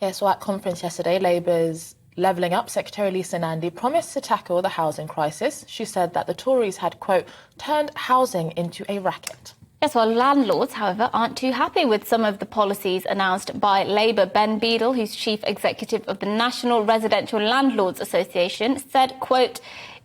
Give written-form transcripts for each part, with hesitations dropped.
Yeah, so at conference yesterday, Labour's Levelling Up Secretary Lisa Nandy promised to tackle the housing crisis. She said that the Tories had, quote, turned housing into a racket. Yes, well, landlords, however, aren't too happy with some of the policies announced by Labour. Ben Beadle, who's chief executive of the National Residential Landlords Association, said, quote,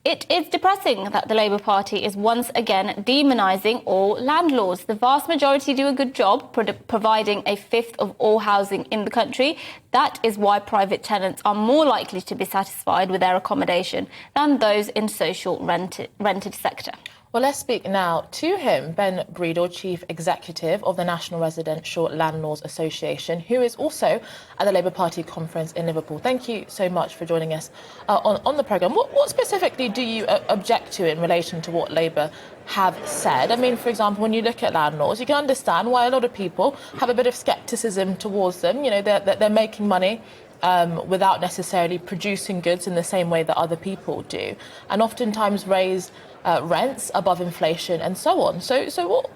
"It is depressing that the Labour Party is once again demonising all landlords. The vast majority do a good job providing a fifth of all housing in the country. That is why private tenants are more likely to be satisfied with their accommodation than those in social rented sector." Well, let's speak now to him, Ben Beadle, Chief Executive of the National Residential Landlords Association, who is also at the Labour Party conference in Liverpool. Thank you so much for joining us on the programme. What specifically do you object to in relation to what Labour have said? I mean, for example, when you look at landlords, you can understand why a lot of people have a bit of scepticism towards them. You know, they're making money without necessarily producing goods in the same way that other people do, and oftentimes raise rents above inflation and so on. So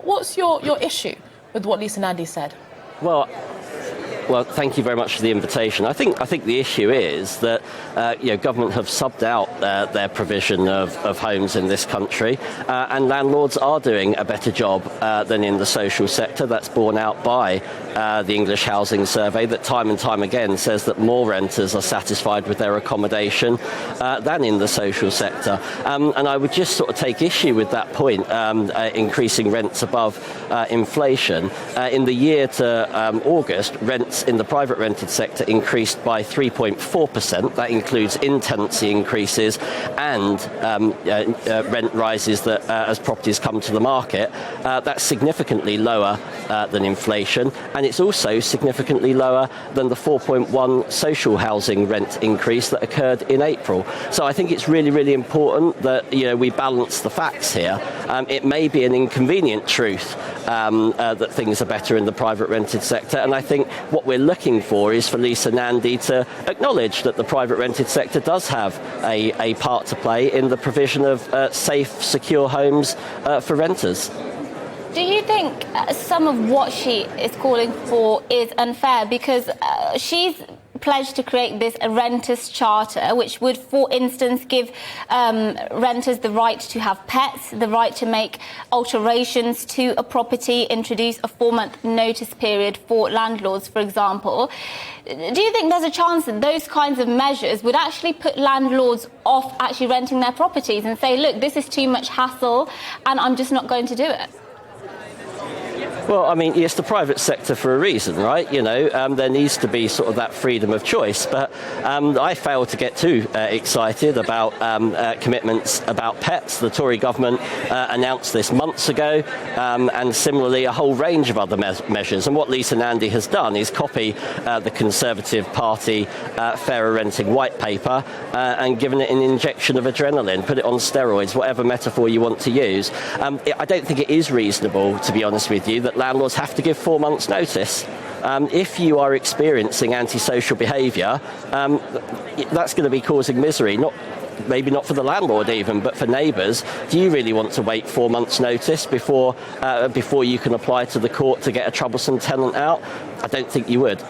what's your issue with what Lisa Nandy said? Well, thank you very much for the invitation. I think the issue is that government have subbed out their provision of homes in this country, and landlords are doing a better job than in the social sector. That's borne out by the English Housing Survey, that time and time again says that more renters are satisfied with their accommodation than in the social sector. And I would just sort of take issue with that point, increasing rents above inflation. In the year to August, rents in the private rented sector increased by 3.4%. That includes in-tenancy increases and rent rises that as properties come to the market. That's significantly lower than inflation, and it's also significantly lower than the 4.1 social housing rent increase that occurred in April. So I think it's really, really important that we balance the facts here. It may be an inconvenient truth that things are better in the private rented sector, and I think what we're looking for is for Lisa Nandy to acknowledge that the private rented sector does have a part to play in the provision of safe, secure homes for renters. Do you think some of what she is calling for is unfair? Because she's pledged to create this renters charter, which would, for instance, give renters the right to have pets, the right to make alterations to a property, introduce a 4-month notice period for landlords, for example. Do you think there's a chance that those kinds of measures would actually put landlords off actually renting their properties and say, look, this is too much hassle and I'm just not going to do it? Well, I mean, it's the private sector for a reason, right? There needs to be sort of that freedom of choice. But I fail to get too excited about commitments about pets. The Tory government announced this months ago, and similarly a whole range of other measures. And what Lisa Nandy has done is copy the Conservative Party fairer renting white paper and given it an injection of adrenaline, put it on steroids, whatever metaphor you want to use. I don't think it is reasonable, to be honest with you, that landlords have to give 4 months' notice. If you are experiencing antisocial behaviour, that's going to be causing misery, maybe not for the landlord even, but for neighbours. Do you really want to wait 4 months' notice before you can apply to the court to get a troublesome tenant out? I don't think you would.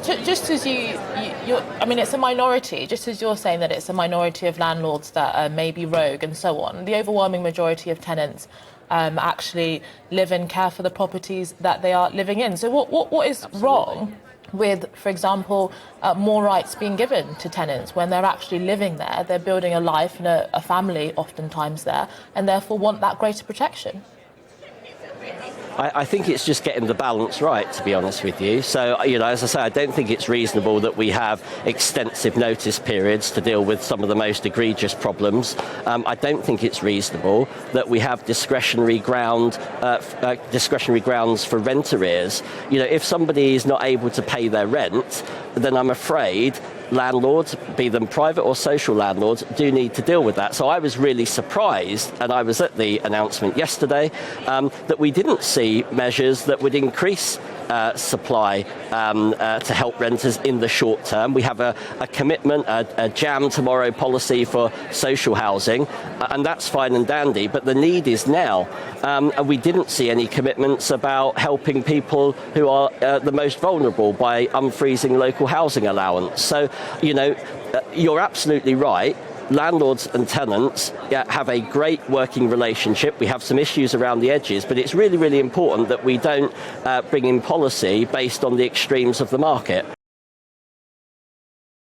Just as I mean, it's a minority, just as you're saying that it's a minority of landlords that may be rogue and so on. The overwhelming majority of tenants actually live and care for the properties that they are living in. So what is wrong with, for example, more rights being given to tenants when they're actually living there, they're building a life and a family oftentimes there, and therefore want that greater protection? I think it's just getting the balance right, to be honest with you. So, as I say, I don't think it's reasonable that we have extensive notice periods to deal with some of the most egregious problems. I don't think it's reasonable that we have discretionary grounds for rent arrears. If somebody is not able to pay their rent, then I'm afraid landlords, be them private or social landlords, do need to deal with that. So I was really surprised, and I was at the announcement yesterday, that we didn't see measures that would increase supply to help renters in the short term. We have a commitment, a jam tomorrow policy for social housing, and that's fine and dandy, but the need is now. And we didn't see any commitments about helping people who are the most vulnerable by unfreezing local housing allowance. So, you're absolutely right. Landlords and tenants have a great working relationship. We have some issues around the edges, but it's really, really important that we don't bring in policy based on the extremes of the market.